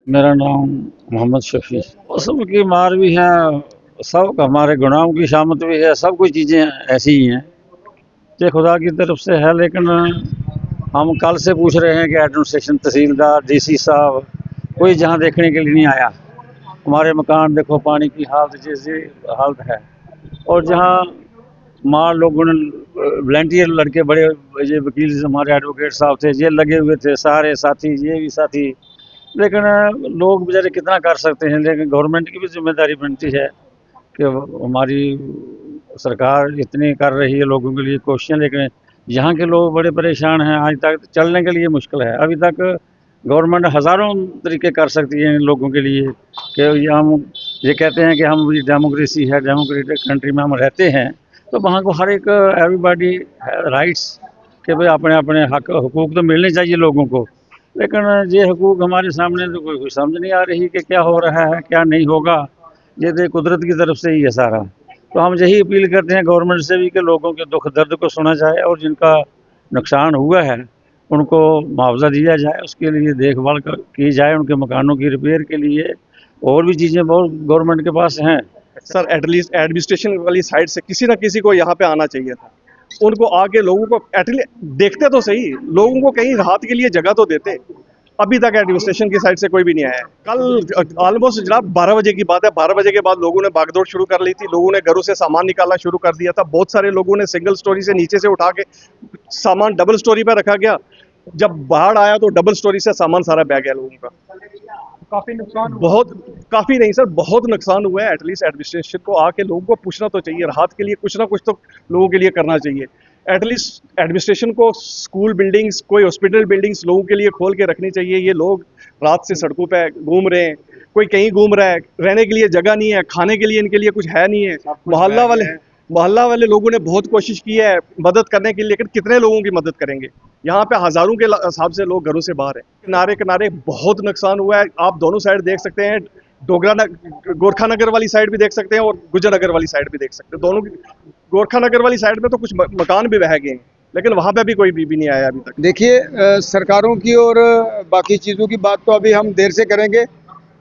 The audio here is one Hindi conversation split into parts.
मेरा नाम मोहम्मद शफी। मौसम की मार भी है, सब हमारे गुनाहों की शामत भी है, सब कुछ चीज़ें ऐसी ही हैं कि खुदा की तरफ से है। लेकिन हम कल से पूछ रहे हैं कि एडमिनिस्ट्रेशन, तहसीलदार, डीसी साहब कोई जहाँ देखने के लिए नहीं आया। हमारे मकान देखो, पानी की हालत जैसी हालत है। और जहाँ मार लोगों ने वॉलंटियर लड़के, बड़े ये वकील हमारे एडवोकेट साहब थे, ये लगे हुए थे, सारे साथी, ये भी साथी। लेकिन लोग बेचारे कितना कर सकते हैं। लेकिन गवर्नमेंट की भी जिम्मेदारी बनती है कि हमारी सरकार इतनी कर रही है लोगों के लिए कोशिशें, लेकिन यहाँ के लोग बड़े परेशान हैं। आज तक चलने के लिए मुश्किल है। अभी तक गवर्नमेंट हज़ारों तरीके कर सकती है इन लोगों के लिए कि ये कहते हैं कि हम डेमोक्रेसी है, डेमोक्रेटिक कंट्री में हम रहते हैं, तो वहाँ को हर एक एवरीबॉडी राइट्स कि भाई अपने अपने हक हुकूक तो मिलने चाहिए लोगों को। लेकिन ये हुकूक हमारे सामने तो कोई समझ नहीं आ रही कि क्या हो रहा है, क्या नहीं होगा। ये तो कुदरत की तरफ से ही है सारा। तो हम यही अपील करते हैं गवर्नमेंट से भी कि लोगों के दुख दर्द को सुना जाए और जिनका नुकसान हुआ है उनको मुआवजा दिया जाए, उसके लिए देखभाल की जाए, उनके मकानों की रिपेयर के लिए। और भी चीज़ें बहुत गवर्नमेंट के पास हैं। सर एटलीस्ट एडमिनिस्ट्रेशन वाली साइड से किसी ना किसी को यहाँ पे आना चाहिए था। उनको आके लोगों को एटलीस्ट देखते तो सही, लोगों को कहीं राहत के लिए जगह तो देते। अभी तक एडमिनिस्ट्रेशन की साइड से कोई भी नहीं आया। कल ऑलमोस्ट जनाब 12 बजे की बात है, 12 बजे के बाद लोगों ने भागदौड़ शुरू कर ली थी। लोगों ने घरों से सामान निकालना शुरू कर दिया था। बहुत सारे लोगों ने सिंगल स्टोरी से नीचे से उठा के सामान डबल स्टोरी पर रखा गया। जब बाढ़ आया तो डबल स्टोरी से सामान सारा बह गया लोगों का। काफी नुकसान बहुत, काफी नहीं सर, बहुत नुकसान हुआ है। एटलीस्ट एडमिनिस्ट्रेशन को आके लोगों को पूछना तो चाहिए, राहत के लिए कुछ ना कुछ तो लोगों के लिए करना चाहिए। एटलीस्ट एडमिनिस्ट्रेशन को स्कूल बिल्डिंग्स, कोई हॉस्पिटल बिल्डिंग्स लोगों के लिए खोल के रखनी चाहिए। ये लोग रात से सड़कों पे घूम रहे हैं, कोई कहीं घूम रहा है, रहने के लिए जगह नहीं है, खाने के लिए इनके लिए कुछ है नहीं है। मोहल्ला वाले लोगों ने बहुत कोशिश की है मदद करने के लिए, लेकिन कितने लोगों की मदद करेंगे। यहाँ पे हजारों के हिसाब से लोग घरों से बाहर हैं। किनारे किनारे बहुत नुकसान हुआ है। आप दोनों साइड देख सकते हैं, गोरखा नगर वाली साइड भी देख सकते हैं और गुजर नगर वाली साइड भी देख सकते हैं। दोनों गोरखा नगर वाली साइड में तो कुछ मकान भी बह गए हैं, लेकिन वहां पे भी कोई भी नहीं आया अभी तक। देखिए, सरकारों की और बाकी चीज़ों की बात तो अभी हम देर से करेंगे।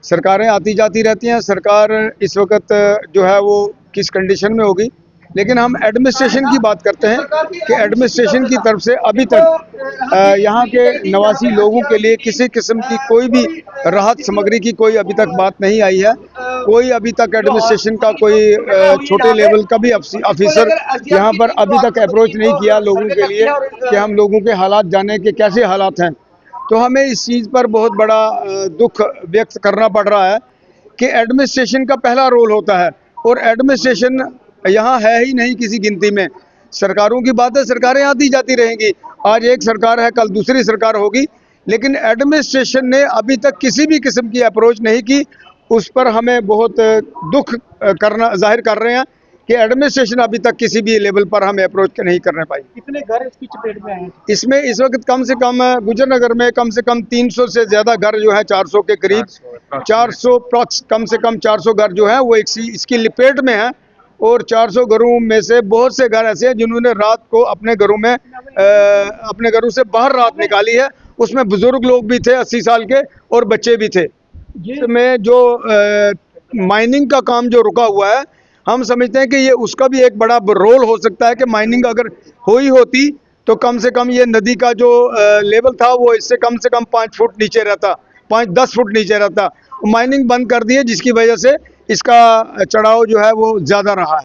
सरकारें आती जाती रहती हैं। सरकार इस वक्त जो है वो किस कंडीशन में होगी, लेकिन हम एडमिनिस्ट्रेशन की बात करते हैं कि एडमिनिस्ट्रेशन की तरफ से अभी तक यहाँ के नवासी लोगों के लिए किसी किस्म की कोई भी राहत सामग्री की कोई अभी तक बात नहीं आई है। कोई अभी तक एडमिनिस्ट्रेशन का कोई छोटे लेवल का भी ऑफिसर यहाँ पर अभी तक अप्रोच नहीं किया लोगों के लिए कि हम लोगों के हालात जाने के कैसे हालात हैं। तो हमें इस चीज़ पर बहुत बड़ा दुख व्यक्त करना पड़ रहा है कि एडमिनिस्ट्रेशन का पहला रोल होता है और एडमिनिस्ट्रेशन यहाँ है ही नहीं किसी गिनती में। सरकारों की बात है, सरकारें आती जाती रहेंगी। आज एक सरकार है, कल दूसरी सरकार होगी, लेकिन एडमिनिस्ट्रेशन ने अभी तक किसी भी किस्म की अप्रोच नहीं की। उस पर हमें बहुत दुख जाहिर कर रहे हैं कि एडमिनिस्ट्रेशन अभी तक किसी भी लेवल पर हमें अप्रोच नहीं करने पाई। कितने घर इसकी चपेट में हैं? इसमें इस वक्त कम से कम गुजर नगर में कम से कम 300 से ज़्यादा घर जो है, 400 के करीब, 400 कम से कम 400 घर जो है वो इसकी लपेट में है। और 400 घरों में से बहुत से घर ऐसे हैं जिन्होंने रात को अपने घरों से बाहर रात निकाली है। उसमें बुजुर्ग लोग भी थे, 80 साल के, और बच्चे भी थे। इसमें जो माइनिंग का काम जो रुका हुआ है, हम समझते हैं कि ये उसका भी एक बड़ा रोल हो सकता है कि माइनिंग अगर हुई होती तो कम से कम ये नदी का जो लेवल था वो इससे कम से कम 5 फुट नीचे रहता, 5-10 फुट नीचे रहता। माइनिंग बंद कर दी है, जिसकी वजह से इसका चढ़ाव जो है वो ज़्यादा रहा है।